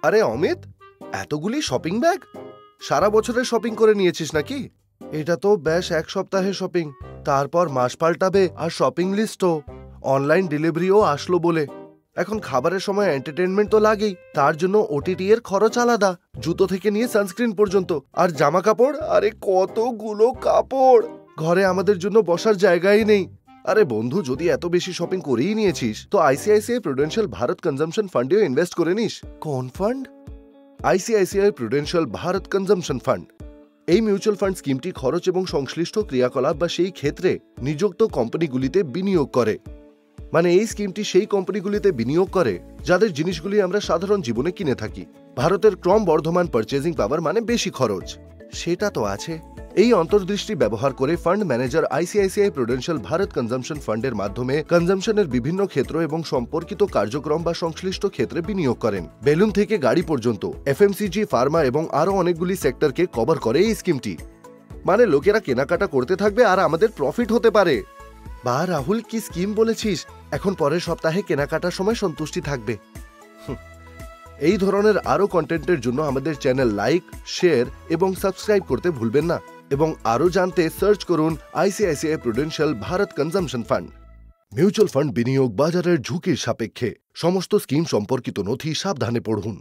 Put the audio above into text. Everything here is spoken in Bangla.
আরে অমিত, এতগুলি শপিং ব্যাগ? সারা বছরের শপিং করে নিয়েছিস নাকি? এটা তো বেশ এক সপ্তাহের শপিং, তারপর মাস পাল্টাবে আর শপিং লিস্টও। অনলাইন ডেলিভারিও আসলো বলে। এখন খাবারের সময় এন্টারটেনমেন্ট তো লাগেই, তার জন্য ওটিটি এর খরচ আলাদা। জুতো থেকে নিয়ে সানস্ক্রিন পর্যন্ত। আর জামা কাপড়, আরে কতগুলো কাপড়! ঘরে আমাদের জন্য বসার জায়গাই নেই। আরে বন্ধু, যদি এত বেশি শপিং করেই নিয়েছিস তো আইসিআইসিআই প্রুডেন্সিয়াল ভারত কনজাম্পশন ফান্ডেও ইনভেস্ট করে নিস। কোন ফান্ড? ICICI Prudential Bharat consumption fund. এই মিউচুয়াল ফান্ড স্কিমটি খরচ এবং সংশ্লিষ্ট ক্রিয়াকলাপ বা সেই ক্ষেত্রে নিযুক্ত কোম্পানিগুলিতে বিনিয়োগ করে। মানে এই স্কিমটি সেই কোম্পানিগুলিতে বিনিয়োগ করে যাদের জিনিসগুলি আমরা সাধারণ জীবনে কিনে থাকি। ভারতের ক্রমবর্ধমান পারচেজিং পাওয়ার মানে বেশি খরচ, সেটা তো আছে। এই অন্তর্দৃষ্টি ব্যবহার করে fund manager ICICI Prudential Bharat consumption ফান্ডের মাধ্যমে কনজাম্পশনের বিভিন্ন ক্ষেত্র এবং সম্পর্কিত কার্যক্রম বা সংশ্লিষ্ট ক্ষেত্রে বিনিয়োগ করেন। বেলুন থেকে গাড়ি পর্যন্ত, এফএমসিজি, ফার্মা এবং আরো অনেকগুলি সেক্টরকে কভার করে এই স্কিমটি। মানে লোকেরা কেনাকাটা করতে থাকবে আর আমাদের প্রফিট হতে পারে। বা রাহুল, কি স্কিম বলেছিস! এখন পরের সপ্তাহে কেনাকাটার সময় সন্তুষ্টি থাকবে। এই ধরনের আরো কন্টেন্টের জন্য আমাদের চ্যানেল লাইক, শেয়ার এবং সাবস্ক্রাইব করতে ভুলবেন না। এবং আরো জানতে সার্চ করুন ICICI Prudential Bharat consumption fund. Mutual fund বিনিয়োগ বাজারের ঝুঁকির সাপেক্ষে। সমস্ত স্কিম সম্পর্কিত নথি সাবধানে পড়ুন।